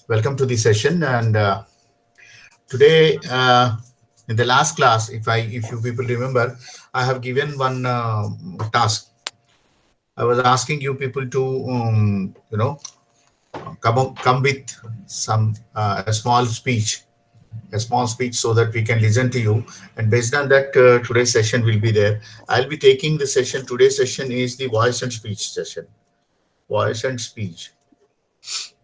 Welcome to the session. And today, in the last class, if you people remember, I have given one task. I was asking you people to, come with some a small speech, so that we can listen to you. And based on that, today's session will be there. I'll be taking the session. Today's session is the voice and speech session. Voice and speech.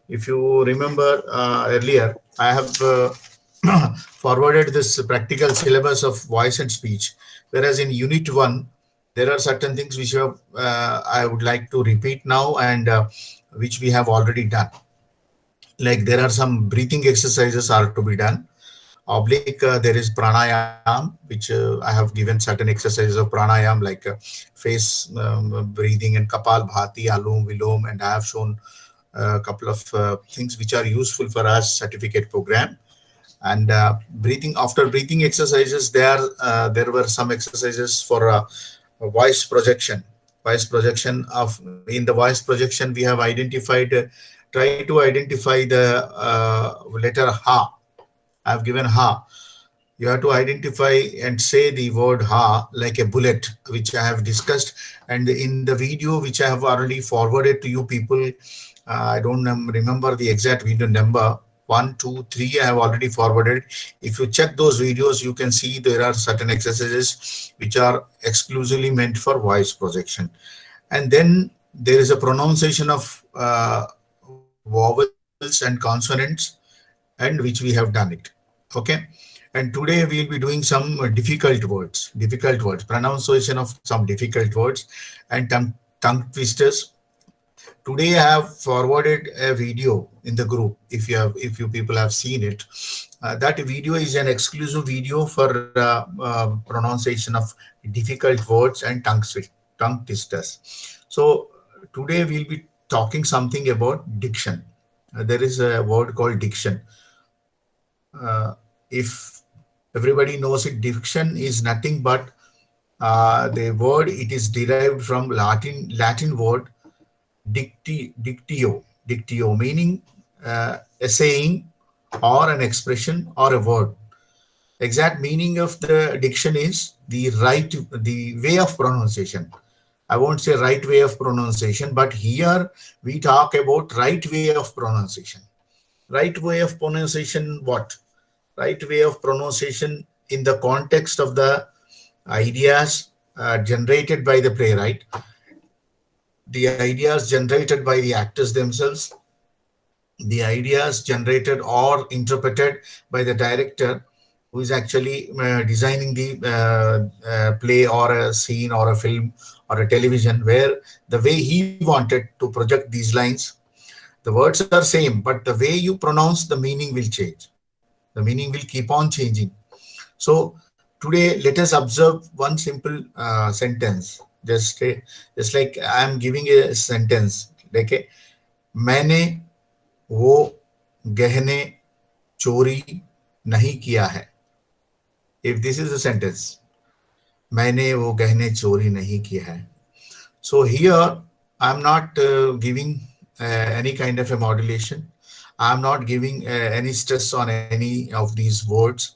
If you remember earlier, I have forwarded this practical syllabus of voice and speech, whereas in Unit 1, there are certain things which I would like to repeat now, and which we have already done. Like there are some breathing exercises are to be done. Oblique, there is pranayam, which I have given certain exercises of pranayam, like face breathing and kapal bhati, alom vilom, and I have shown a couple of things which are useful for us certificate program. And breathing, after breathing exercises, there were some exercises for voice projection. In the voice projection, we have identified, try to identify the letter ha. I have given ha. You have to identify and say the word ha like a bullet, which I have discussed. And in the video which I have already forwarded to you people, I don't remember the exact video number. 1, 2, 3 I have already forwarded. If you check those videos, you can see there are certain exercises which are exclusively meant for voice projection. And then there is a pronunciation of vowels and consonants, and which we have done it. Okay. And today we'll be doing some difficult words, pronunciation of some difficult words, and tongue twisters. Today I have forwarded a video in the group. If you people have seen it, that video is an exclusive video for pronunciation of difficult words and tongue twisters. So today we'll be talking something about diction. There is a word called diction. If everybody knows it, diction is nothing but the word. It is derived from Latin word dictio, meaning a saying or an expression or a word. Exact meaning of the diction is the way of pronunciation. I won't say right way of pronunciation, but here we talk about right way of pronunciation. Right way of pronunciation, what? Right way of pronunciation in the context of the ideas generated by the playwright, the ideas generated by the actors themselves, the ideas generated or interpreted by the director who is actually designing the play or a scene or a film or a television, where the way he wanted to project these lines. The words are same, but the way you pronounce, the meaning will change. The meaning will keep on changing. So today, let us observe one simple sentence. Just like I am giving a sentence. Like, मैंने वो गहने चोरी नहीं किया है. If this is a sentence, मैंने वो गहने चोरी नहीं किया है. So here I am not giving any kind of a modulation. I am not giving any stress on any of these words.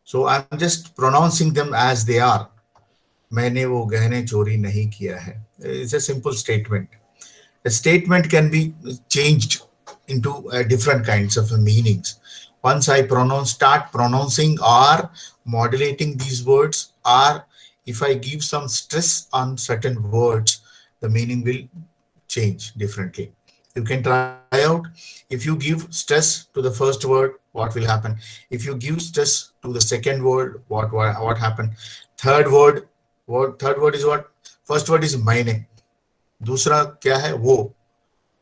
So I'm just pronouncing them as they are. मैंने वो गहने चोरी नहीं किया है. It's a simple statement. A statement can be changed into different kinds of meanings. Once I start pronouncing or modulating these words, or if I give some stress on certain words, the meaning will change differently. You can try out. If you give stress to the first word, what will happen? If you give stress to the second word, what happened? Third word is what? First word is मैंने. दूसरा क्या है? वो.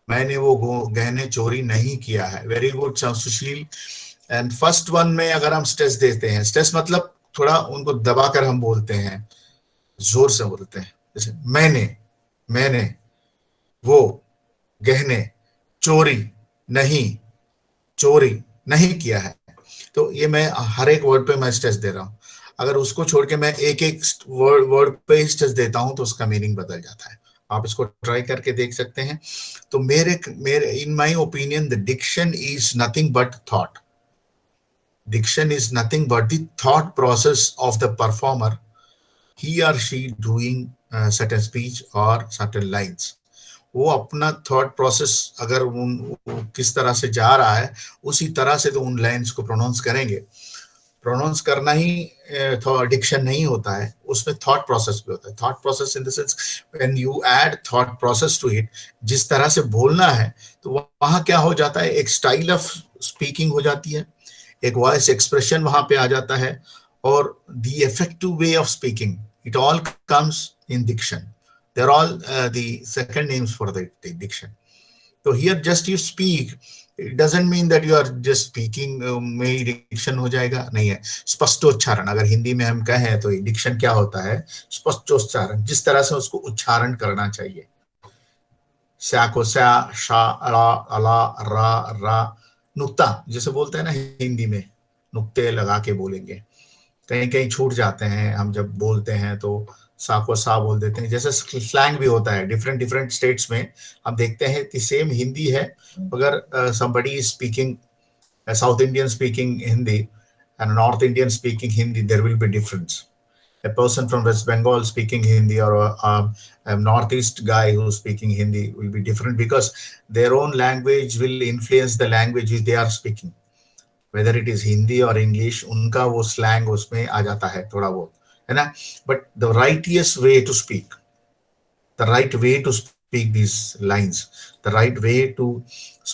मैंने वो गहने चोरी नहीं किया है. Very good, Sushil. And first one में अगर हम स्ट्रेस देते हैं, स्ट्रेस मतलब थोड़ा उनको दबाकर हम बोलते हैं, जोर से बोलते हैं. जैसे मैंने वो गहने चोरी नहीं किया है. तो ये मैं हर एक वर्ड पे मैं स्ट्रेस दे रहा हूं. अगर उसको छोड़ के मैं एक वर्ड पे ही स्ट्रेस देता हूं तो उसका मीनिंग बदल जाता है. आप इसको ट्राई करके देख सकते हैं। तो मेरे मेरे in my opinion the diction is nothing but thought. Diction is nothing but the thought process of the performer, he or she doing certain speech or certain lines. वो अपना थॉट प्रोसेस अगर किस तरह से जा रहा है उसी तरह से तो उन लाइंस को प्रोनाउंस करेंगे. प्रोनाउंस करना ही डिक्शन नहीं होता है, उसमें थॉट प्रोसेस भी होता है. Thought process in the sense when you add thought process to it, जिस तरह से बोलना है तो वहां क्या हो जाता है, एक स्टाइल ऑफ स्पीकिंग हो जाती है, एक वॉइस एक्सप्रेशन वहां पे आ जाता है, और the effective way of speaking, it all comes in diction. They are all the second names for the diction. तो here just you speak, it doesn't mean that you are just speaking में ही Dickson हो जाएगा, नहीं है. स्पष्टोच्चारण, अगर हिंदी में हम कहें तो डिक्शन क्या होता है, स्पष्टोच्चारण, जिस तरह से उसको उच्चारण करना चाहिए. स्या को स्या, शा, अला, अला, रा, रा, नुक्ता जैसे बोलते हैं ना हिंदी में, नुक्ते लगा के बोलेंगे. कहीं कहीं छूट जाते हैं, हम जब बोलते हैं तो सा को सा बोल देते हैं. जैसे स्लैंग भी होता है डिफरेंट डिफरेंट स्टेट्स में, हम देखते हैं कि सेम हिंदी है, अगर somebody is speaking South Indian speaking Hindi and North Indian speaking Hindi, there will be difference. A person from West Bengal speaking Hindi or a Northeast guy who's speaking Hindi will be different, because their own language will influence the language which they are speaking. Whether it is Hindi or English, उनका वो slang उसमें आ जाता है थोड़ा बहुत, है ना. But the righteous way to speak, the right way to speak these lines, the right way to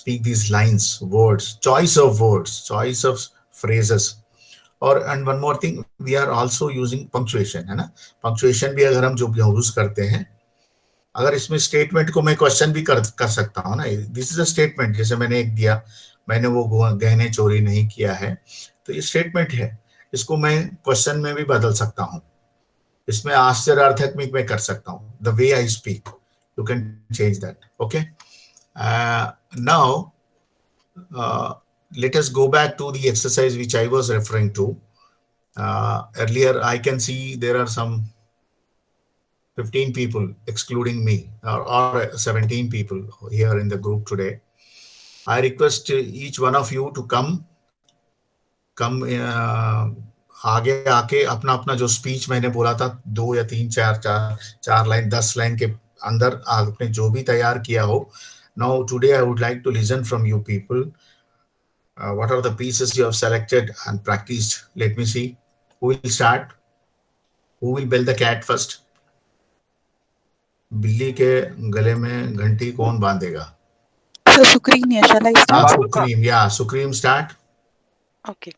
speak these lines, words, choice of phrases. और and one more thing, we are also using punctuation, है ना. punctuation भी अगर हम जो use करते हैं, अगर इसमें स्टेटमेंट को मैं क्वेश्चन भी कर सकता हूँ ना, दिस इज अ स्टेटमेंट. जैसे मैंने एक दिया, मैंने वो गहने चोरी नहीं किया है, तो ये स्टेटमेंट है, इसको मैं क्वेश्चन में भी बदल सकता हूँ, इसमें आश्चर्यार्थक में कर सकता हूँ. The way I speak, you can change that. Okay, now let us go back to the exercise which I was referring to. Earlier, I can see there are some 15 people, excluding me, or 17 people here in the group today. I request each one of you to come आगे आके अपना अपना जो speech मैंने बोला था, 2 या 3, 4 line, 10 line के अंदर आपने जो भी तैयार किया हो. Now today I would like to listen from you people. What are the pieces you have selected and practiced? Let me see. Who will start? Who will bell the cat first? बिल्ली के गले में घंटी कौन बांधेगा? Sukreem, shall I start? Sukreem, yeah. Sukreem, start. Okay.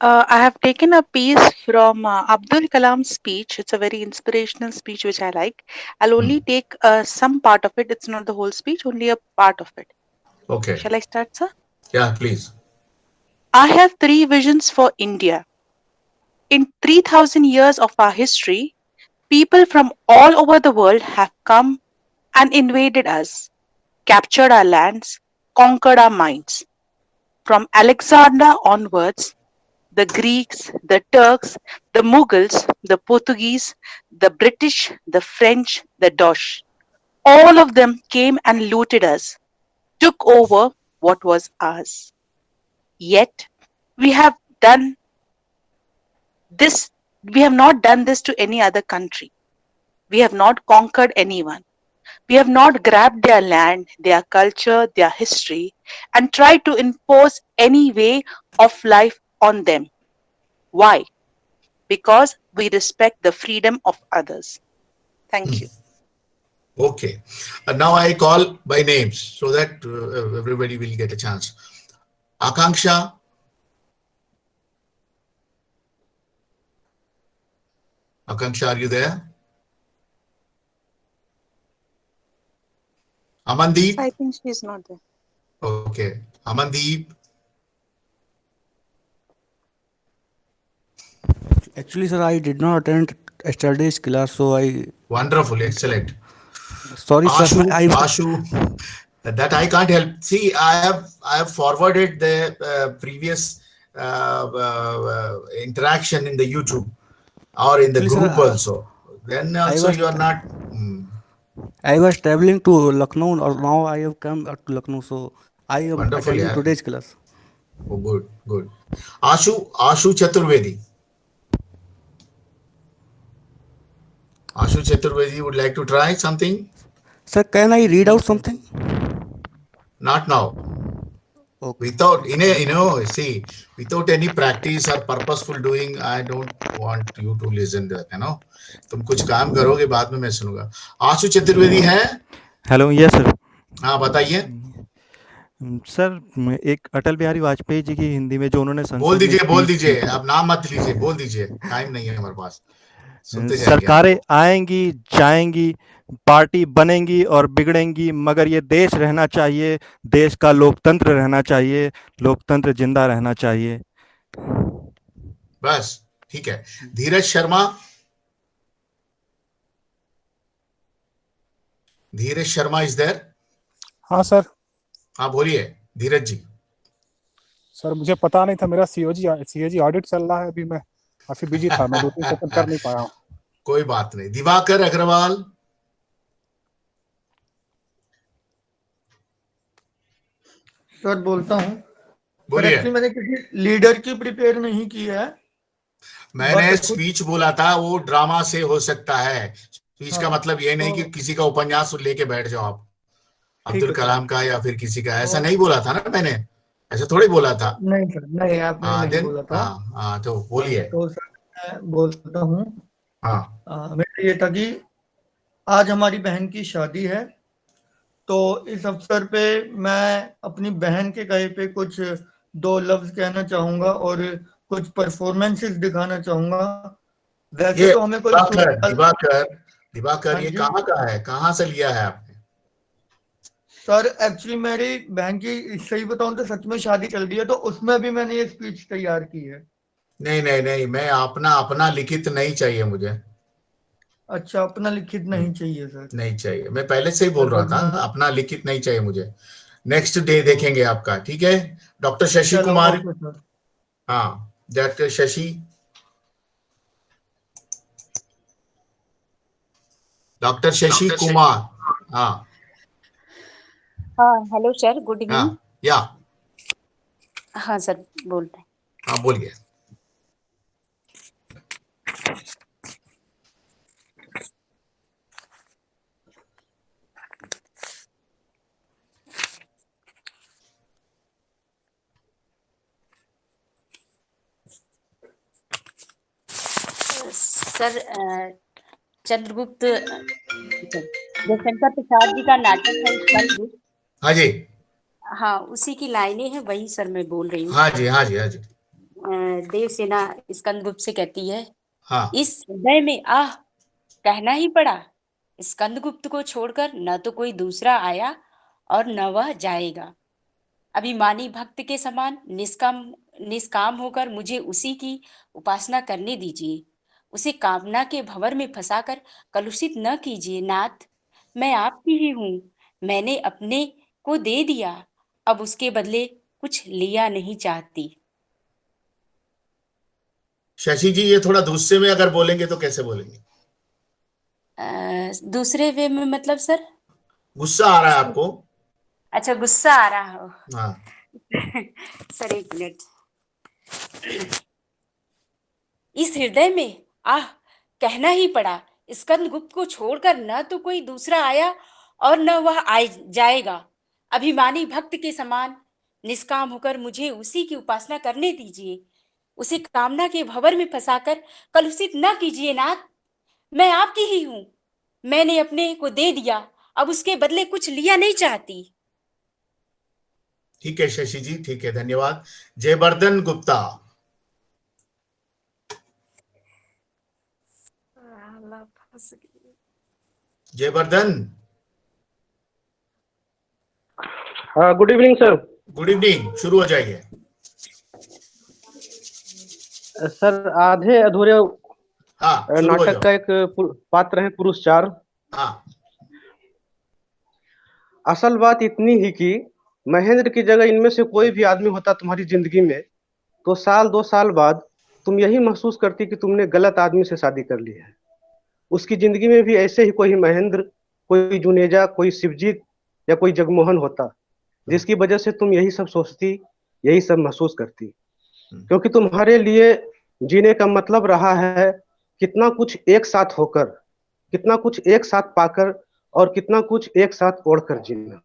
I have taken a piece from Abdul Kalam's speech. It's a very inspirational speech which I like. I'll only take some part of it. It's not the whole speech, only a part of it. Okay. Shall I start, sir? Yeah, please. I have 3 visions for India. In 3000 years of our history, people from all over the world have come and invaded us, captured our lands, conquered our minds. From Alexander onwards, the Greeks, the Turks, the Mughals, the Portuguese, the British, the French, the Dutch, all of them came and looted us, took over what was ours. Yet we have done this, we have not done this to any other country. We have not conquered anyone. We have not grabbed their land, their culture, their history, and tried to impose any way of life on them. Why? Because we respect the freedom of others. Thank you. Okay. Now I call by names so that everybody will get a chance. Akanksha. Akanksha, are you there? Amandeep? I think she is not there. Okay. Amandeep? Actually, sir, I did not attend yesterday's class, so I... Wonderful, excellent. Sorry, sir. Ashu, that I can't help. See, I have forwarded the previous interaction in the YouTube or in the Actually, group sir, also. Then also you are not... I was traveling to Lucknow, or now I have come to Lucknow, so I am wonderful attending यार. today's class. Oh, good, good. Ashu Chaturvedi. Ashu Chaturvedi would like to try something? Sir, can I read No, out sir. something? Not now. Okay. Without, see, without any practice or purposeful doing, I don't want you to listen that, तुम कुछ काम करोगे बाद में मैं सुनूंगा. आशु चतुर्वेदी है. Hello, yes sir. हाँ, बताइए. सर, एक अटल बिहारी वाजपेयी जी की हिंदी में जो उन्होंने बोल संसद में दीजिए, बोल स्पीच दीजिए. की अब नाम मत लीजिए, बोल दीजिए. टाइम नहीं है हमारे पास. सुनते थी, जाएंगे सरकारें आपको. आएंगी जाएंगी, पार्टी बनेंगी और बिगड़ेंगी, मगर ये देश रहना चाहिए, देश का लोकतंत्र रहना चाहिए, लोकतंत्र जिंदा रहना चाहिए. बस ठीक है. धीरज शर्मा. धीरज शर्मा इज देयर. हाँ सर. हाँ, बोलिए धीरज जी. सर मुझे पता नहीं था, मेरा सीएजी ऑडिट चल रहा है अभी. मैं काफी बिजी था, मैं 2-3 सेकंड कर नहीं पाया हूँ. कोई बात नहीं. दिवाकर अग्रवाल. सर बोलता हूँ. पर बोलिए. एक्चुअली मैंने किसी लीडर की प्रिपेयर नहीं की है. मैंने बट खुद स्पीच बोला था, वो ड्रामा से हो सकता है. स्पीच का हाँ, मतलब ये नहीं कि तो किसी का उपन्यास लेके बैठ जाओ आप. ठीक अब्दुल है सर. कलाम का या फिर किसी का, ऐसा तो नहीं बोला था ना मैंने. ऐसा थोड़ी बोला था. नहीं सर, नहीं आपने हाँ, नहीं देन बोला था. हाँ हाँ, तो बोलिए. तो सर मैं बोलता हूँ. हाँ, मेरा ये था कि आज हमारी बहन की शादी है, तो इस अवसर पे मैं अपनी बहन के कहे पे कुछ 2 लफ्ज कहना चाहूंगा और कुछ परफॉर्मेंसेस दिखाना चाहूंगा. वैसे ये तो हमें कोई दिवाकर सूरत. दिवाकर दिवाकर हाँ ये जी कहाँ का है, कहाँ से लिया है आपने? सर, एक्चुअली मेरी बहन की सही बताऊं तो सच में शादी चल रही है, तो उसमें भी मैंने ये स्पीच तैयार की है. नहीं नहीं नहीं, मैं अपना अपना लिखित नहीं चाहिए मुझे. अच्छा, अपना लिखित नहीं चाहिए सर. नहीं चाहिए. मैं पहले से ही बोल रहा चलो था, मैं अपना लिखित नहीं चाहिए मुझे. नेक्स्ट डे देखेंगे आपका. ठीक है. डॉक्टर शशि चलो कुमार. Okay sir. हाँ, डॉक्टर शशि. डॉक्टर शशि कुमार. हाँ हाँ हेलो सर, गुड हाँ. इवनिंग. या. हाँ सर, बोल रहे हैं. हाँ, बोलिए. सर चंद्रगुप्त जो शंकर प्रसाद जी का नाटक है स्कंदगुप्त, हाँ जी. हाँ उसी की लाइनें हैं, वही सर मैं बोल रही हूँ. हाँ जी, हाँ जी, हाँ जी. देवसेना स्कंदगुप्त से कहती है, हाँ. इस हृदय में आह कहना ही पड़ा, स्कंदगुप्त को छोड़कर न तो कोई दूसरा आया और न वह जाएगा. अभिमानी भक्त के समान निष्काम होकर मुझे उसी की उपासना करने दीजिए. उसे कामना के भंवर में फंसाकर कलुषित न कीजिए नाथ. मैं आपकी ही हूँ. मैंने अपने को दे दिया, अब उसके बदले कुछ लिया नहीं चाहती. शशि जी, ये थोड़ा दूसरे में अगर बोलेंगे तो कैसे बोलेंगे? दूसरे वे में मतलब सर? गुस्सा आ रहा है आपको? अच्छा, गुस्सा आ रहा हो. हाँ. सर एक मिनट. इस हृदय में आह कहना ही पड़ा, स्कंदगुप्त को छोड़कर न तो कोई दूसरा आया और न वह जाएगा. अभिमानी भक्त के समान निष्काम होकर मुझे उसी की उपासना करने दीजिए. उसे कामना के भंवर में फंसाकर कलुषित न कीजिए नाथ. मैं आपकी ही हूँ. मैंने अपने को दे दिया, अब उसके बदले कुछ लिया नहीं चाहती. ठीक है शशि जी, ठीक है, धन्यवाद. Jaivardhan Gupta. Jaivardhan. Good evening sir. Good evening. शुरू हो जाइए. सर आधे अधूरे हाँ, शुरू हो नाटक जाओ. का एक पात्र है पुरुष चार. हाँ. असल बात इतनी ही कि महेंद्र की जगह इनमें से कोई भी आदमी होता तुम्हारी जिंदगी में, तो 1-2 साल बाद तुम यही महसूस करती कि तुमने गलत आदमी से शादी कर ली है. उसकी जिंदगी में भी ऐसे ही कोई महेंद्र, कोई जुनेजा, कोई शिवजीत या कोई जगमोहन होता, जिसकी वजह से तुम यही सब सोचती, यही सब महसूस करती। क्योंकि तुम्हारे लिए जीने का मतलब रहा है कितना कुछ एक साथ होकर, कितना कुछ एक साथ पाकर, और कितना कुछ एक साथ ओढ़कर जीना।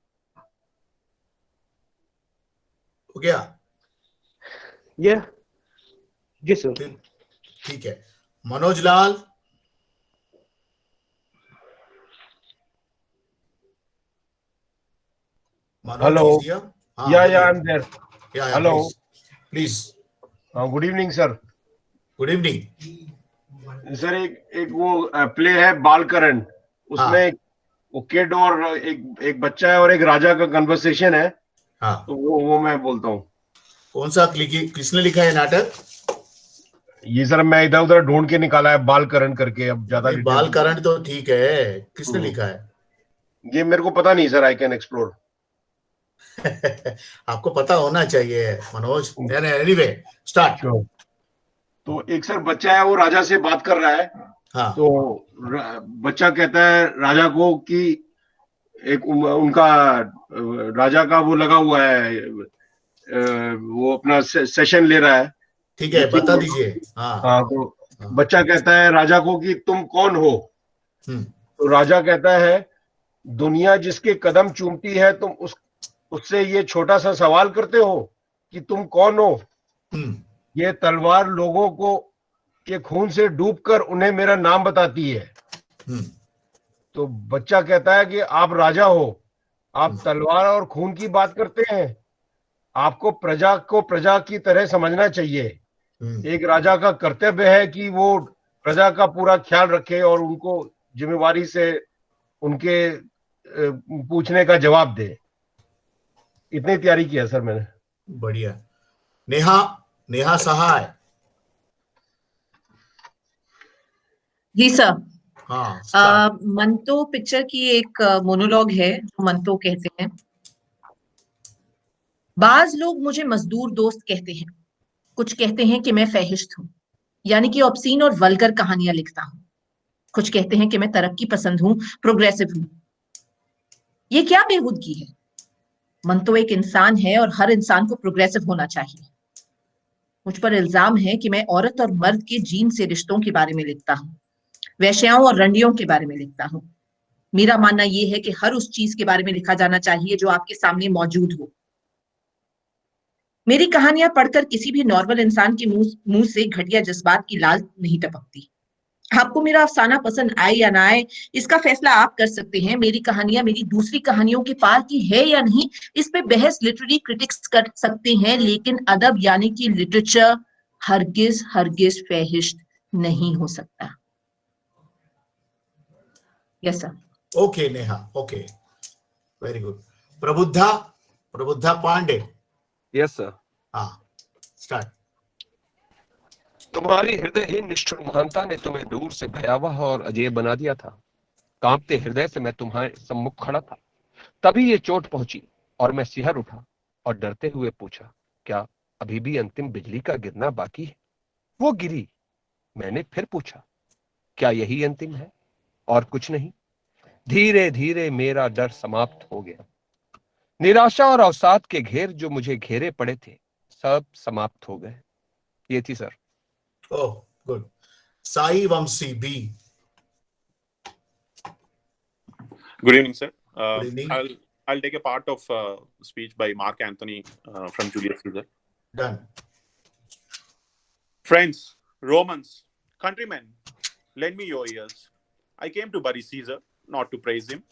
हो गया? ये जी सर। ठीक है। मनोज लाल, Hello. Manoj is here? Yeah, I'm there. Yeah, Hello. please. Good evening sir. Good evening. Sir एक वो प्ले है बालकरण, उसमें वो किड और एक बच्चा है और एक राजा का कन्वर्सेशन है। हाँ, तो वो मैं बोलता हूँ। कौन सा किसने लिखा है नाटक? ये सर मैं इधर उधर ढूंढ के निकाला है, बालकरण करके। अब ज्यादा बालकरण तो ठीक है, किसने लिखा है? ये मेरे को पता नहीं सर, आई कैन एक्सप्लोर। आपको पता होना चाहिए मनोज। Anyway start. तो एक सर बच्चा है, वो राजा से बात कर रहा है। हाँ। तो बच्चा कहता है राजा को कि एक उनका राजा का वो लगा हुआ है, वो अपना सेशन ले रहा है। ठीक है, बता दीजिए। हाँ, तो बच्चा कहता है राजा को कि तुम कौन हो? तो राजा कहता है दुनिया जिसके कदम चूमती है, तुम उससे ये छोटा सा सवाल करते हो कि तुम कौन हो? ये तलवार लोगों को के खून से डूबकर उन्हें मेरा नाम बताती है। तो बच्चा कहता है कि आप राजा हो, आप तलवार और खून की बात करते हैं। आपको प्रजा को प्रजा की तरह समझना चाहिए। एक राजा का कर्तव्य है कि वो प्रजा का पूरा ख्याल रखे और उनको जिम्मेवारी से उनके पूछने का जवाब दे। इतनी तैयारी किया सर मैंने। बढ़िया। नेहा सहाय। जी सर। हाँ, मंतो पिक्चर की एक मोनोलॉग है जो मंतो कहते हैं। बाज लोग मुझे मजदूर दोस्त कहते हैं, कुछ कहते हैं कि मैं फहिश्त हूँ, यानी कि ऑब्सीन और वल्गर कहानियां लिखता हूँ। कुछ कहते हैं कि मैं तरक्की पसंद हूँ, प्रोग्रेसिव हूँ। ये क्या बेहूदगी है? मंतो एक इंसान है और हर इंसान को प्रोग्रेसिव होना चाहिए। मुझ पर इल्जाम है कि मैं औरत और मर्द के जीन से रिश्तों के बारे में लिखता हूँ, वैश्याओं और रंडियों के बारे में लिखता हूँ। मेरा मानना यह है कि हर उस चीज के बारे में लिखा जाना चाहिए जो आपके सामने मौजूद हो। मेरी कहानियां पढ़कर किसी भी नॉर्मल इंसान के मुंह से घटिया जज्बात की लाल नहीं टपकती। आपको मेरा अफसाना पसंद आए या ना आए, इसका फैसला आप कर सकते हैं। मेरी कहानियां मेरी दूसरी कहानियों के पार की है या नहीं, इस पे बहस लिटरेरी क्रिटिक्स कर सकते हैं, लेकिन अदब यानी कि लिटरेचर हरगिज हरगिज फहिश्त नहीं हो सकता। Yes sir. Okay Neha, okay, very good. Prabuddha Pandey. Yes sir. हाँ, स्टार्ट। तुम्हारी हृदयहीन निष्ठुर महानता ने तुम्हें दूर से भयावह और अजेय बना दिया था। कांपते हृदय से मैं तुम्हारे सम्मुख खड़ा था, तभी ये चोट पहुंची और मैं सिहर उठा और डरते हुए पूछा, क्या अभी भी अंतिम बिजली का गिरना बाकी है? वो गिरी। मैंने फिर पूछा, क्या यही अंतिम है और कुछ नहीं? धीरे धीरे मेरा डर समाप्त हो गया। निराशा और अवसाद के घेर जो मुझे घेरे पड़े थे, सब समाप्त हो गए। ये थी sir. Oh, good. Sai Vamsi B. Good evening, sir. Good evening. I'll take a part of speech by Mark Antony from Julius Caesar. Done. Friends, Romans, countrymen, lend me your ears. I came to bury Caesar, not to praise him.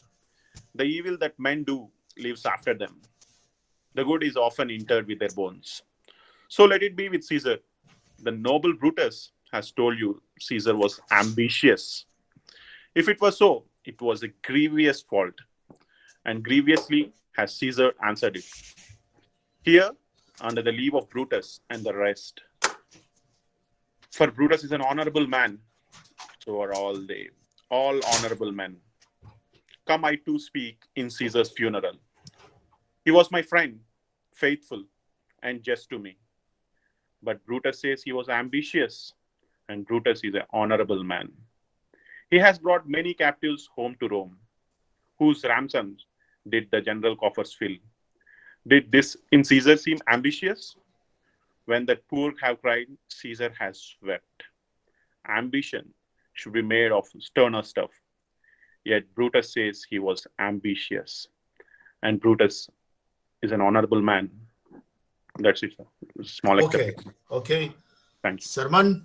The evil that men do lives after them. The good is often interred with their bones. So let it be with Caesar. The noble Brutus has told you Caesar was ambitious. If it was so, it was a grievous fault, and grievously has Caesar answered it. Here, under the leave of Brutus and the rest. For Brutus is an honorable man, so are all they, all honorable men. Come I too speak in Caesar's funeral. He was my friend, faithful, and just to me. But Brutus says he was ambitious, and Brutus is an honorable man. He has brought many captives home to Rome. whose ransoms did the general coffers fill? Did this in Caesar seem ambitious? When the poor have cried, Caesar has wept. Ambition should be made of sterner stuff. Yet Brutus says he was ambitious. And Brutus is an honorable man. That's it, sir. Small Okay. excerpt. Okay. Thank you. Sarman.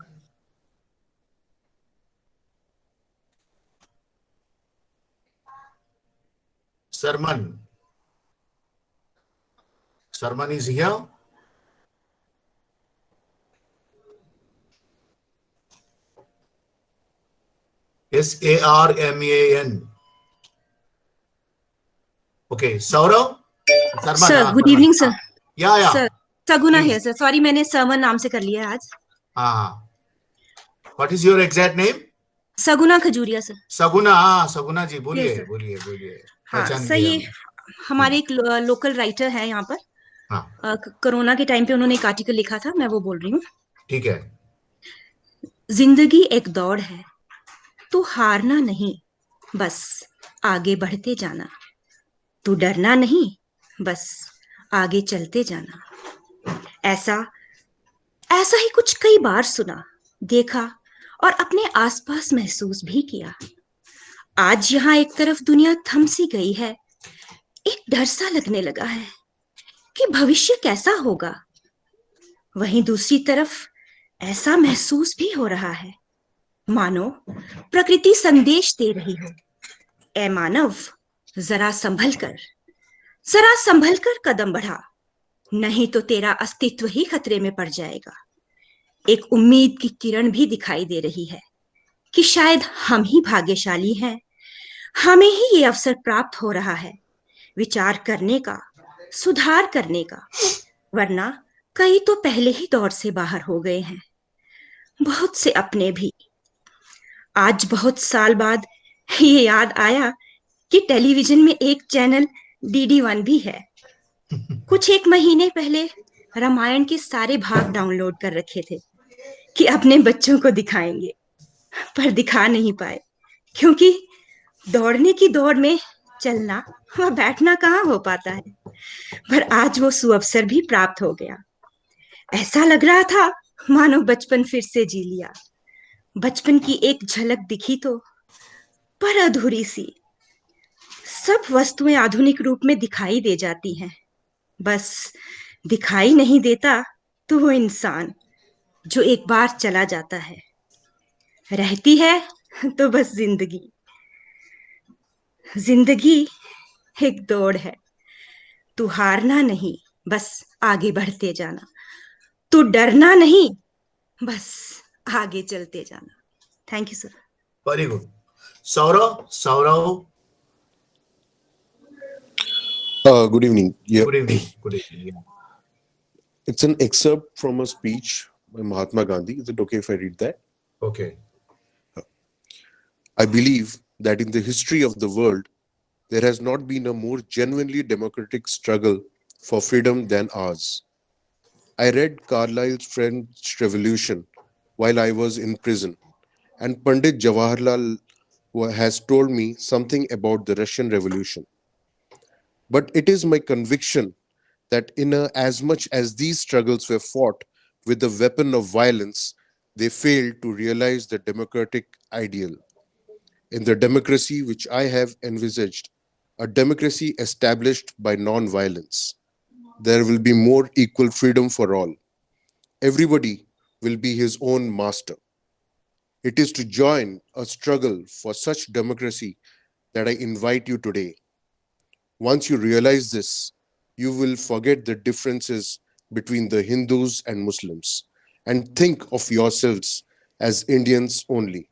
Sarman. Sarman is here. Sarman. Okay, Saurav? Sarman, sir हाँ, good Sarman. Evening sir Yeah. Sir Saguna Please. है sir sorry मैंने सरमन नाम से कर लिया आज What is your exact name? Saguna Khajuria sir Saguna, हाँ, सगुना जी, बोलिए, Yes, sir. बोलिए. हाँ पहचान सर लिया ये हमने. हमारे एक लोकल राइटर है यहाँ पर हाँ. कोरोना के टाइम पे उन्होंने एक आर्टिकल लिखा था मैं वो बोल रही हूँ ठीक है. जिंदगी एक दौड़ है तू हारना नहीं बस आगे बढ़ते जाना तू डरना नहीं बस आगे चलते जाना ऐसा ही कुछ कई बार सुना देखा और अपने आसपास महसूस भी किया आज यहाँ एक तरफ दुनिया थम सी गई है एक डर सा लगने लगा है कि भविष्य कैसा होगा वहीं दूसरी तरफ ऐसा महसूस भी हो रहा है मानो प्रकृति संदेश दे रही हो ए मानव जरा संभल कर कदम बढ़ा नहीं तो तेरा अस्तित्व ही खतरे में पड़ जाएगा एक उम्मीद की किरण भी दिखाई दे रही है कि शायद हम ही भाग्यशाली हैं हमें ही ये अवसर प्राप्त हो रहा है विचार करने का सुधार करने का वरना कई तो पहले ही दौर से बाहर हो गए हैं बहुत से अपने भी आज बहुत साल बाद ये याद आया कि टेलीविजन में एक चैनल DD1 भी है कुछ एक महीने पहले रामायण के सारे भाग डाउनलोड कर रखे थे कि अपने बच्चों को दिखाएंगे पर दिखा नहीं पाए क्योंकि दौड़ने की दौड़ में चलना व बैठना कहाँ हो पाता है पर आज वो सुअवसर भी प्राप्त हो गया ऐसा लग रहा था मानो बचपन फिर से जी लिया बचपन की एक झलक दिखी तो पर अधूरी सी सब वस्तुएं आधुनिक रूप में दिखाई दे जाती हैं बस दिखाई नहीं देता तो वो इंसान जो एक बार चला जाता है रहती है तो बस जिंदगी एक दौड़ है तू हारना नहीं बस आगे बढ़ते जाना तू डरना नहीं बस आगे चलते जाना thank you sir very good Sourav Good evening. Yeah. Good evening. Yeah. It's an excerpt from a speech by Mahatma Gandhi. Is it okay if I read that? Okay. I believe that in the history of the world, there has not been a more genuinely democratic struggle for freedom than ours. I read Carlyle's French Revolution while I was in prison, and Pandit Jawaharlal has told me something about the Russian Revolution. But it is my conviction that as much as these struggles were fought with the weapon of violence, they failed to realize the democratic ideal. In the democracy which I have envisaged, a democracy established by non-violence, there will be more equal freedom for all. Everybody will be his own master. It is to join a struggle for such democracy that I invite you today. Once you realize this, you will forget the differences between the Hindus and Muslims and think of yourselves as Indians only,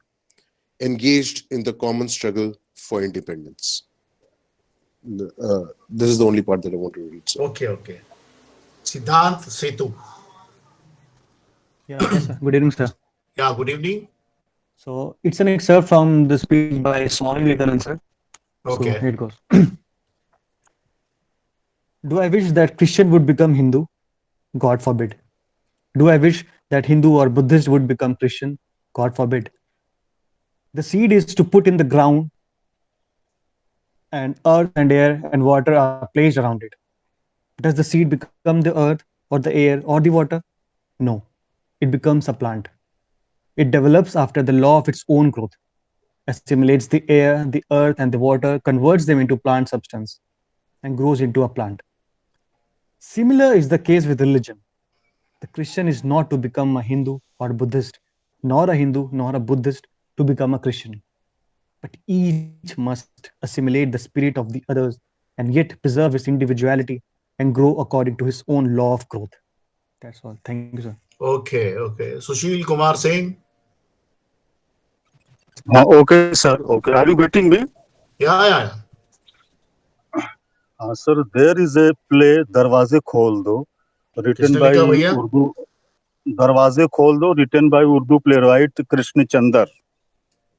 engaged in the common struggle for independence. This is the only part that I want to read. So. Okay. Siddhant Setu. Yeah, yes, sir. Good evening, sir. Yeah, good evening. So it's an excerpt from the speech by Swami Vivekananda, sir. Okay. So here it goes. Do I wish that Christian would become Hindu? God forbid. Do I wish that Hindu or Buddhist would become Christian? God forbid. The seed is to put in the ground and earth and air and water are placed around it. Does the seed become the earth or the air or the water? No, it becomes a plant. It develops after the law of its own growth, assimilates the air, the earth, and the water, converts them into plant substance, and grows into a plant. Similar is the case with religion. The Christian is not to become a Hindu or a Buddhist, nor a Hindu nor a Buddhist to become a Christian. But each must assimilate the spirit of the others and yet preserve his individuality and grow according to his own law of growth. That's all. Thank you, sir. Okay, okay. Sushil Kumar Singh. Okay, sir. Okay. Are you getting me? Yeah. Sir, there is a play, Darwaze Khol Do, written किसने by लिखा भैया? Urdu. Darwaze Khol Do, written by Urdu playwright Krishna Chandar.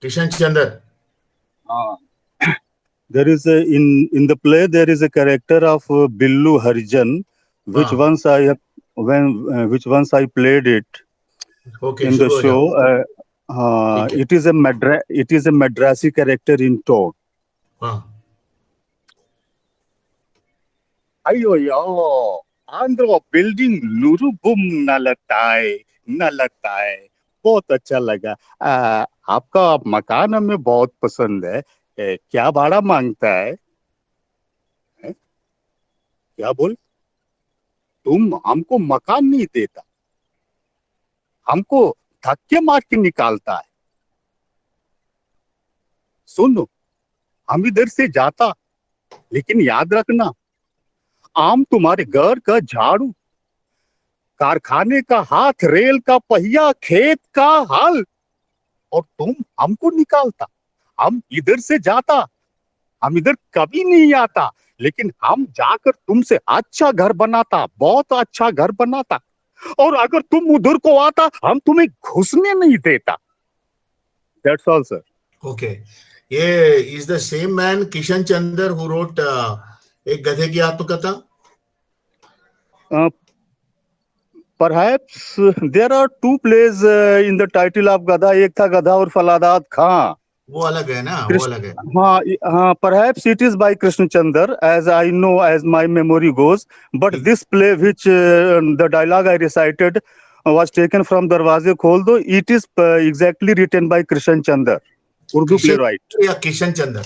Kishan Chandar. There is a in the play there is a character of Billu Harijan, which once I have which once I played it Okay, in the शुरू हो show. जाओ. It is a Madrasi character in tone. हाँ. Ayo, Andhra building luru bum न लगता है बहुत अच्छा लगा आपका मकान हमें बहुत पसंद है क्या भाड़ा मांगता है क्या बोल तुम हमको मकान नहीं देता हमको धक्के मार के निकालता है सुनो हम इधर से जाता लेकिन याद रखना आम तुम्हारे घर का झाड़ू कारखाने का हाथ रेल का पहिया खेत का हल और तुम हमको निकालता हम इधर से जाता हम इधर कभी नहीं आता लेकिन हम जाकर तुमसे अच्छा घर बनाता बहुत अच्छा घर बनाता और अगर तुम उधर को आता हम तुम्हें घुसने नहीं देता दैट्स ऑल सर Okay. ये is the same man Kishan Chandar who wrote एक गधे की आत्मकथा. Perhaps there are two plays in the title of Gada. एक था गधा और फलादात खां. वो अलग है ना, वो अलग है. हाँ, perhaps it is by Krishna Chandar, as I know, as my memory goes. But this play, which the dialogue I recited, was taken from Darwaze Khol Do. It is exactly written by Krishna Chandar, Urdu playwright. या Kishan Chandar.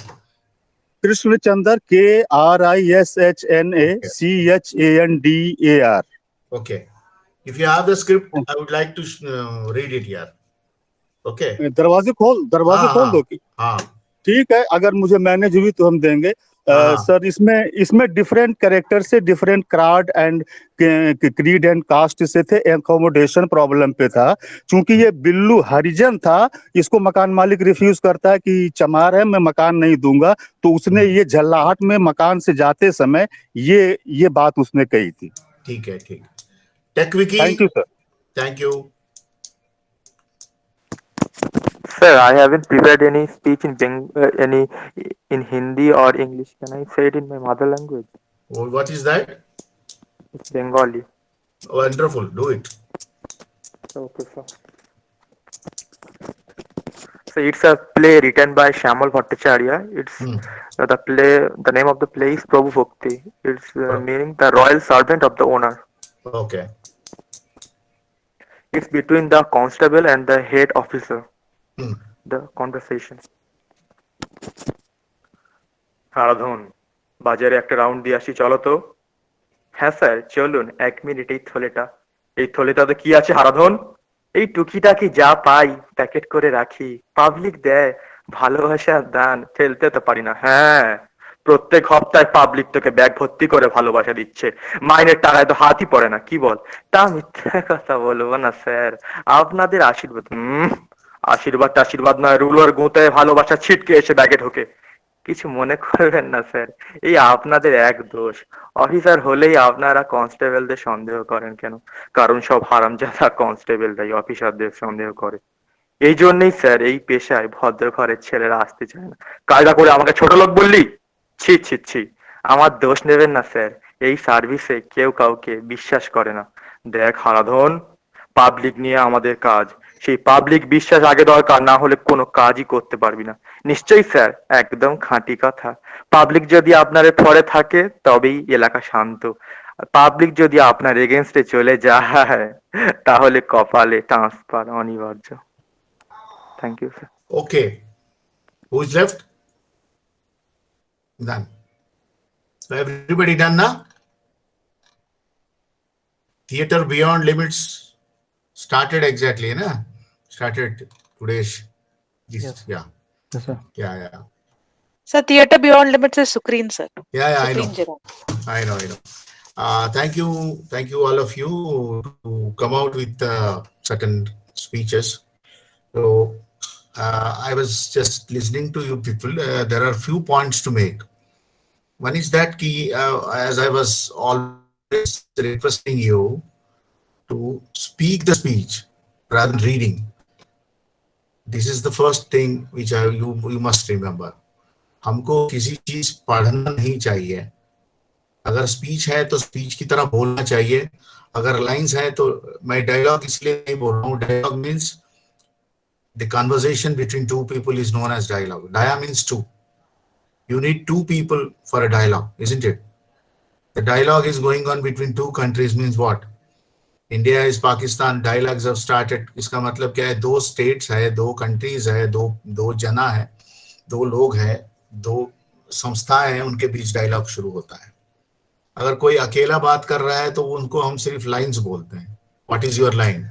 Krishna Chandar, KRISHNACHANDAR. Okay. If you have the script, I would like to read it here. Okay. दरवाजे खोल दो की. हाँ. ठीक है अगर मुझे मैनेज हुई तो हम देंगे. सर इसमें डिफरेंट कैरेक्टर से different crowd and creed and caste से थे. एकोमोडेशन प्रॉब्लम पे था क्योंकि ये बिल्लू हरिजन था. इसको मकान मालिक रिफ्यूज करता है कि चमार है मैं मकान नहीं दूंगा. तो उसने ये झल्लाहट में मकान से जाते समय ये बात उसने कही थी. ठीक है. Tech Wiki. Thank you, sir. Thank you. Sir, I haven't prepared any speech in in Hindi or English. Can I say it in my mother language? What is that? It's Bengali. Wonderful. Do it. Okay, sir. So it's a play written by Shyamal Bhattacharya. It's the name of the play is Prabhu Bhakti. It's meaning the royal servant of the owner. Okay. It's between the constable and the head officer. The conversation. Haradhan বাজারে একটা round দিয়ে আসি চলো তো. হ্যাঁ sir চলুন 1 minute. এই থলেটাতে কি আছে হারাধন? এই টুকিটাকি যা পাই প্যাকেট করে রাখি. পাবলিক দেয় ভালোবাসার দান ফেলতে তো পারি না. হ্যাঁ প্রত্যেক সপ্তাহে পাবলিক তোকে ব্যাগ ভর্তি করে ভালোবাসা দিচ্ছে. মাইনের টাকায় তো হাতই পড়ে না. কি বল? তা মিথ্যা কথা বলবো না স্যার. আপনাদের আশীর্বাদ নয় রুলার গুঁতে ভালোবাসা ছিটকে এসে ব্যাগে ঢোকে. কিছু মনে করবেন না স্যার এই আপনাদের এক দোষ. অফিসার হলেই আপনারা কনস্টেবলদের সন্দেহ করেন কেন? কারণ সব হারামজাদা কনস্টেবলরাই অফিসারদের সন্দেহ করে. এই জন্যই স্যার এই পেশায় ভদ্র ঘরের ছেলেরা আসতে চায় না. কায়দা করে আমাকে ছোট লোক বললি? ছি আমার দোষ নেবেন না স্যার. এই সার্ভিসে কেউ কাউকে বিশ্বাস করে না. দেখ হারাধন পাবলিক নিয়ে আমাদের কাজ. সেই পাবলিক বিশ্বাস আগে দরকার, না হলে কোনো কাজই করতে পারবি না। নিশ্চয়ই স্যার, একদম খাঁটি কথা। পাবলিক যদি আপনার পরে থাকে তবেই এলাকা শান্ত। পাবলিক যদি আপনার এগেনস্টে চলে যায় তাহলে কপালে ট্রান্সফার অনিবার্য। Thank you sir. Okay, who is left? Done. So everybody done now? Theater Beyond Limits started exactly, na? Started today's. This, Yes. Yeah. Yes, sir. Yeah. Sir, Theatre Beyond Limits is Sukreen, sir. Yeah, I Sukreen know. Jira. I know. Thank you all of you to come out with certain speeches. So I was just listening to you people. There are few points to make. One is that as I was always requesting you to speak the speech rather than reading. This is the first thing which you must remember. हमको किसी चीज पढ़ना नहीं चाहिए। अगर speech है तो speech की तरह बोलना चाहिए। अगर लाइंस है तो मैं डायलॉग इसलिए नहीं बोल रहा हूँ। Dialogue means the conversation between two people is known as dialogue. Dia means two. You need two people for a dialogue, isn't it? The dialogue is going on between two countries means what? India is Pakistan, dialogues have started. इसका मतलब क्या है? दो states है, दो countries है, दो जना है, दो लोग है, दो संस्थाएं हैं, उनके बीच डायलॉग शुरू होता है। अगर कोई अकेला बात कर रहा है तो उनको हम सिर्फ लाइंस बोलते हैं। What is your line?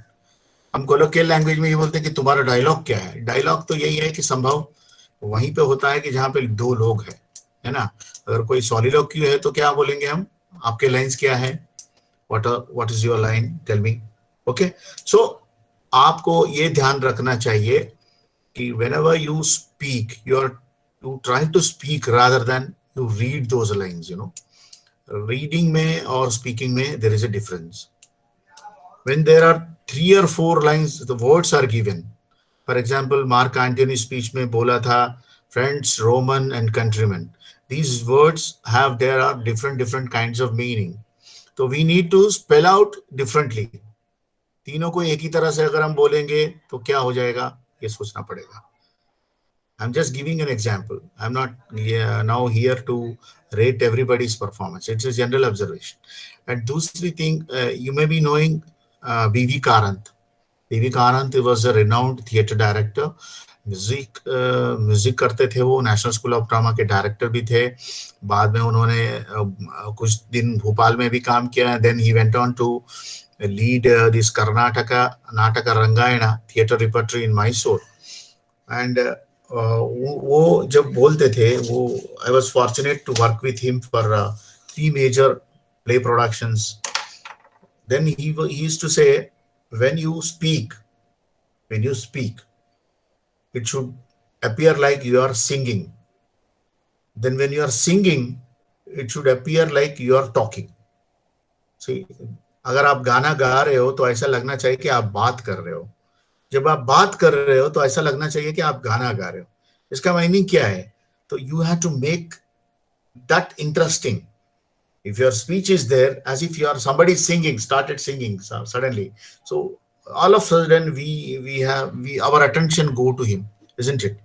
हम कोलोकियल लैंग्वेज में ये बोलते हैं कि तुम्हारा डायलॉग क्या है। डायलॉग तो यही है कि संभव वहीं पे होता है कि जहाँ पे दो लोग हैं, है ना। अगर कोई सॉलिलोक्यू है तो क्या बोलेंगे हम? आपके लाइंस क्या है? What is your line? Tell me. Okay, so आपको ये ध्यान रखना चाहिए कि whenever you speak, you try to speak rather than you read those lines, you know. Reading में और speaking में there is a difference. When there are 3 or 4 lines, the words are given. For example, Mark Antony speech में बोला था friends, Roman and countrymen. These words there are different kinds of meaning. So we need to spell out differently. तीनों को एक ही तरह से अगर हम बोलेंगे तो क्या हो जाएगा, ये सोचना पड़ेगा। I'm just giving an example. I'm not now here to rate everybody's performance. It's a general observation. And दूसरी thing, you may be knowing B.V. Karant. B.V. Karant was a renowned theatre director. Music करते थे वो, national school of drama के director भी थे। बाद में उन्होंने कुछ दिन भोपाल में भी काम किया। Then he went on to lead this Karnataka Nataka Rangayana theatre repertory in Mysore. And वो जब बोलते थे, वो I was fortunate to work with him for 3 major play productions. Then he used to say, when you speak, it should appear like you are singing. Then when you are singing, it should appear like you are talking. See, अगर आप गाना गा रहे हो तो ऐसा लगना चाहिए कि आप बात कर रहे हो। जब आप बात कर रहे हो तो ऐसा लगना चाहिए कि आप गाना गा रहे हो। इसका मीनिंग क्या है? तो you have to make that interesting. If your speech is there, as if you are somebody started singing suddenly, so all of a sudden our attention go to him, isn't it?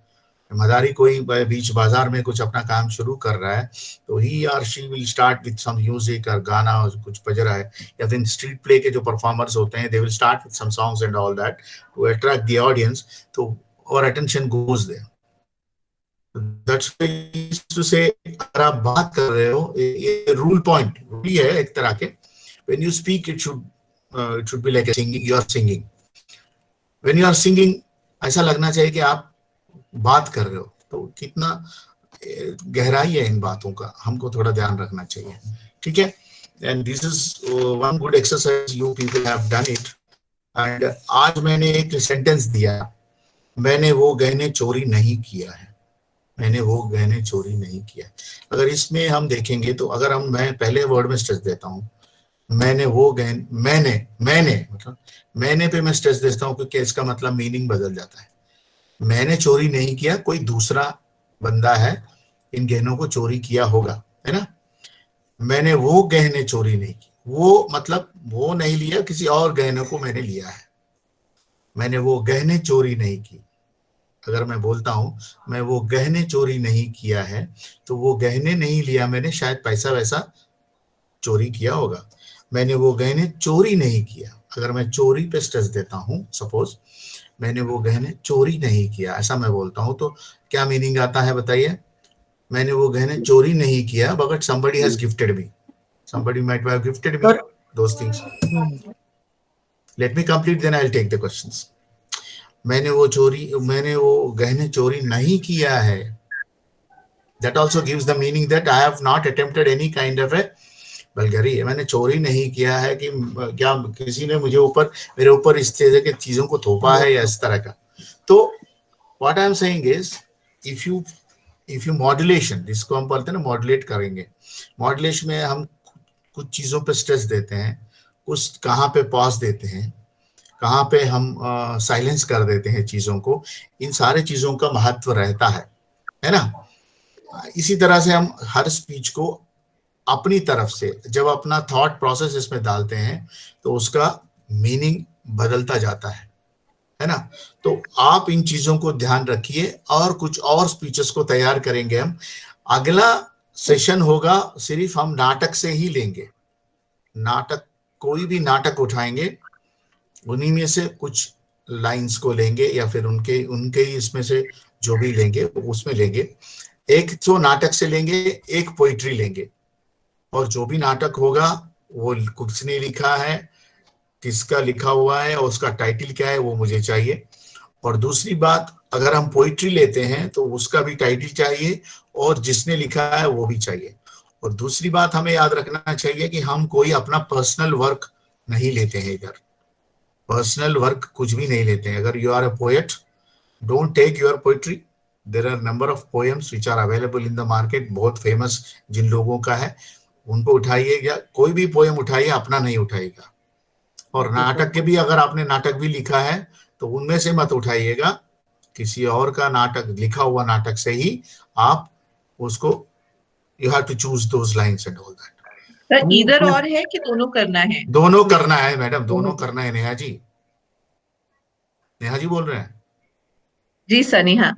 मदारी कोई बीच बाजार में कुछ अपना काम शुरू कर रहा है तो he or she will start with some music और गाना और कुछ बज रहा है, या फिर स्ट्रीट प्ले के जो परफॉर्मर्स होते हैं, they will start with some songs and all that to attract the audience, तो our attention goes there. That's why I used to say, अगर आप बात कर रहे हो, ये रूल पॉइंट है एक तरह के, when you speak it should be like a singing, you are singing. When you are singing, ऐसा लगना चाहिए कि आप बात कर रहे हो। तो कितना गहराई है इन बातों का, हमको थोड़ा ध्यान रखना चाहिए, ठीक है। And this is one good exercise, you people have done it. And आज मैंने एक सेंटेंस दिया, मैंने वो गहने चोरी नहीं किया है, मैंने वो गहने चोरी नहीं किया। अगर इसमें हम देखेंगे तो अगर मैं पहले वर्ड में स्ट्रेस देता हूँ, मैंने वो गहने, मैंने मतलब मैंने पे मैं स्ट्रेस देता हूँ क्योंकि इसका मतलब मीनिंग बदल जाता है। मैंने चोरी नहीं किया, कोई दूसरा बंदा है इन गहनों को चोरी किया होगा, है ना। मैंने वो गहने चोरी नहीं की, वो मतलब वो नहीं लिया, किसी और गहनों को मैंने लिया है। मैंने वो गहने चोरी नहीं की। अगर मैं बोलता हूँ मैं वो गहने चोरी नहीं किया है, तो वो गहने नहीं लिया मैंने, शायद पैसा वैसा चोरी किया होगा। मैंने वो गहने चोरी नहीं किया, अगर मैं चोरी पे स्ट्रेस देता हूँ, सपोज मैंने वो गहने चोरी नहीं किया, ऐसा मैं बोलता हूँ, तो क्या मीनिंग आता है बताइए? मैंने वो गहने चोरी नहीं किया, but somebody has gifted me. Somebody might have gifted me those things. Let me complete, then I'll take the questions. मैंने वो गहने चोरी नहीं किया है. That also gives the meaning that I have not attempted any kind of a vulgarity. मैंने चोरी नहीं किया है कि क्या किसी ने मेरे ऊपर इस तरह के चीजों को थोपा है या इस तरह का. तो what I am saying is, if you modulation, जिसको हम बोलते हैं ना मॉड्यूलेट करेंगे, मॉड्यूलेशन में हम कुछ चीजों पे स्ट्रेस देते हैं, कुछ कहाँ पे पॉज देते हैं, कहाँ पे हम साइलेंस कर देते हैं चीजों को, इन सारे चीजों का महत्व रहता है ना. इसी तरह से हम हर स्पीच को अपनी तरफ से जब अपना थॉट प्रोसेस इसमें डालते हैं तो उसका मीनिंग बदलता जाता है ना. तो आप इन चीजों को ध्यान रखिए और कुछ और स्पीचेस को तैयार करेंगे हम. अगला सेशन होगा सिर्फ हम नाटक से ही लेंगे. नाटक, कोई भी नाटक उठाएंगे, उन्हीं में से कुछ लाइंस को लेंगे या फिर उनके ही इसमें से जो भी लेंगे उसमें लेंगे. एक तो नाटक से लेंगे, एक पोइट्री लेंगे, और जो भी नाटक होगा वो किसने लिखा है, किसका लिखा हुआ है और उसका टाइटल क्या है वो मुझे चाहिए. और दूसरी बात, अगर हम पोइट्री लेते हैं तो उसका भी टाइटल चाहिए और जिसने लिखा है वो भी चाहिए. और दूसरी बात हमें याद रखना चाहिए कि हम कोई अपना पर्सनल वर्क नहीं लेते हैं इधर. पर्सनल वर्क कुछ भी नहीं लेते हैं. अगर you are a poet, don't take your poetry. There are number of poems which are available in the market, बहुत फेमस जिन लोगों का है उनको उठाइए, या कोई भी पोएम उठाइए, अपना नहीं उठाइएगा. और नाटक के भी, अगर आपने नाटक भी लिखा है तो उनमें से मत उठाइएगा, किसी और का नाटक, लिखा हुआ नाटक से ही आप उसको, you have to choose those lines and all that. Sir इधर और है कि दोनों करना है? दोनों करना है मैडम, दोनों करना है. नेहा जी बोल रहे हैं? जी सर, नेहा.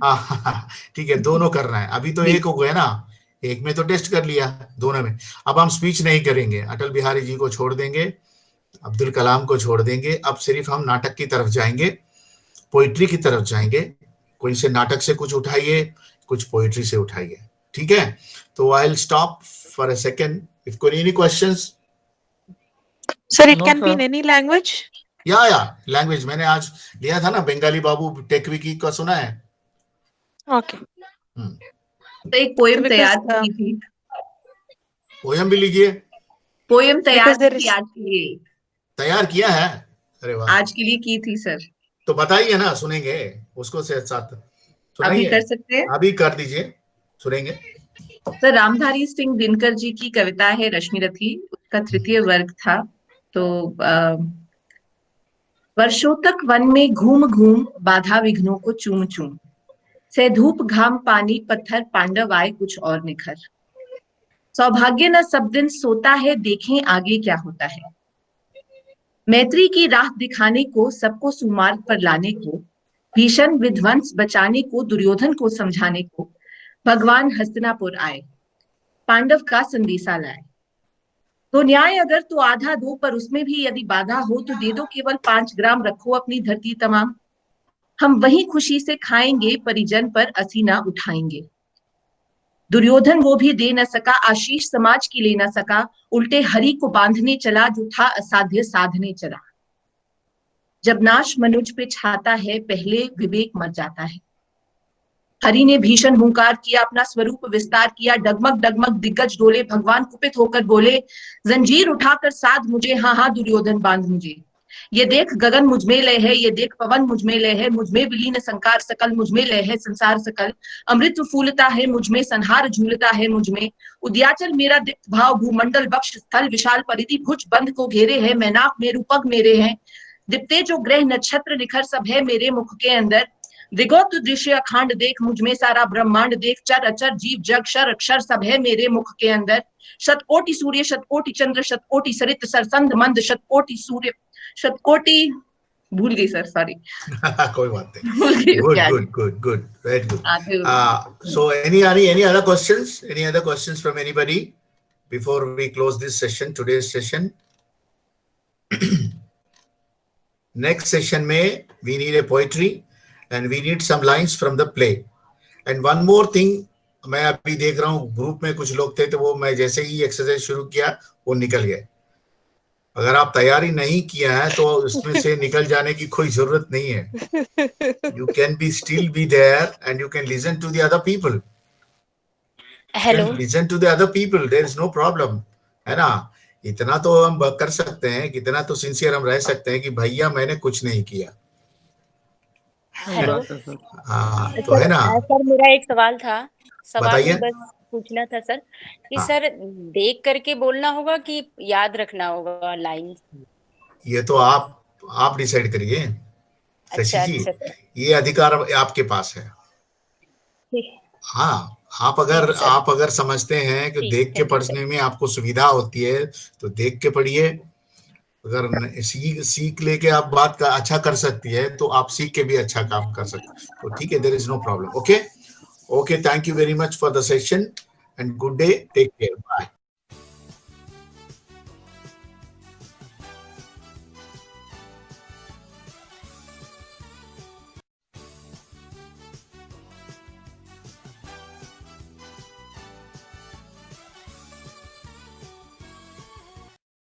ठीक है, दोनों करना है. अभी तो एक हो गया ना, एक में तो टेस्ट कर लिया, दोनों में. अब हम स्पीच नहीं करेंगे, अटल बिहारी जी को छोड़ देंगे, अब्दुल कलाम को छोड़ देंगे. अब सिर्फ हम नाटक की तरफ जाएंगे, पोइट्री की तरफ जाएंगे. कोई से नाटक से कुछ उठाइए, कुछ पोइट्री से उठाइए. ठीक है, तो I will stop for a second. If any questions? Sir, it can be in any language. या लैंग्वेज. मैंने आज लिया था ना बंगाली बाबू टेक विकी का, सुना है? Okay. तो एक पोएम तैयार की थी. पोएम भी लीजिए. पोएम तैयार की आज के लिए. तैयार किया है? अरे वाह, आज के लिए की थी सर. तो बताइए ना, सुनेंगे उसको से साथ. अभी कर सकते हैं? अभी कर दीजिए, सुनेंगे. सर रामधारी सिंह दिनकर जी की कविता है रश्मिरथी, उसका तृतीय वर्ग था. तो वर्षों तक वन में घूम घूम बाधा विघ्नों को चूम चूम, से धूप घाम पानी पत्थर पांडव आए कुछ और निखर. सौभाग्य न सब दिन सोता है, देखें आगे क्या होता है. मैत्री की राह दिखाने को, सबको सुमार्ग पर लाने को, भीषण विध्वंस बचाने को, दुर्योधन को समझाने को भगवान हस्तिनापुर आए, पांडव का संदेशा लाए. तो न्याय अगर तो आधा दो, पर उसमें भी यदि बाधा हो तो दे दो केवल 5 ग्राम, रखो अपनी धरती तमाम. हम वही खुशी से खाएंगे, परिजन पर असीना उठाएंगे. दुर्योधन वो भी दे न सका, आशीष समाज की ले न सका, उल्टे हरि को बांधने चला, जो था असाध्य साधने चला. जब नाश मनुज पे छाता है, पहले विवेक मर जाता है. हरि ने भीषण हुंकार किया, अपना स्वरूप विस्तार किया, डगमग डगमग दिग्गज डोले, भगवान कुपित होकर बोले, जंजीर उठाकर साध मुझे, हाँ हाँ दुर्योधन बांध मुझे. ये देख गगन मुझमें लय है, ये देख पवन मुझमें लय है, मुझमें विलीन संकार सकल, मुझमें लय है संसार सकल. अमृत फूलता है मुझमें, संहार झूलता है मुझमें, उद्याचल मेरा दीप्त भाव, भूमंडल वक्ष स्थल विशाल परिधि, भुज बंध को घेरे है, मैनाक मेरु पग मेरे हैं. दिप्ते जो ग्रह नक्षत्र निखर सब है मेरे मुख के अंदर. विगोत दृश्य अखांड देख, मुझमें सारा ब्रह्मांड देख, चर अचर जीव जग शर अक्षर सब है मेरे मुख के अंदर. शतकोटि सूर्य शतकोटि चंद्र, शतकोटि सरित सरसंध मंद, शतकोटि सूर्य शतकोटि भूल गई सर, सॉरी। कोई बात नहीं। भूल गई Good, क्या good, good, good. Very good. आगे। So any other questions? Any other questions from anybody before we close this session, today's session? Next session में we need a poetry and we need some lines from the play. And one more thing, मैं अभी देख रहा हूँ group में कुछ लोग थे तो वो मैं जैसे ही एक्सरसाइज शुरू किया वो निकल गए। अगर आप तैयारी नहीं किया है तो उसमें से निकल जाने की कोई जरूरत नहीं है। You can be still be there and you can listen to the other people. Hello. You can listen to the other people. There is no problem. है ना? इतना तो हम कर सकते हैं, कितना तो सिंसियर हम रह सकते हैं कि भैया मैंने कुछ नहीं किया। हेलो। हाँ तो है ना? सर मेरा एक सवाल था, सवाल बताइए। में बस पूछना था सर कि हाँ। सर देख करके बोलना होगा कि याद रखना होगा लाइन? ये तो आप डिसाइड करिए शशि जी, अच्छा सर। ये अधिकार आपके पास है। हाँ, आप अगर समझते हैं कि देख के पढ़ने में आपको सुविधा होती है तो देख के पढ़िए। अगर सीख लेके आप बात का अच्छा कर सकती है तो आप सीख के भी अच्छा काम कर सकते हैं, तो ठीक है, there is no problem. Okay, thank you very much for the session and good day, take care, bye.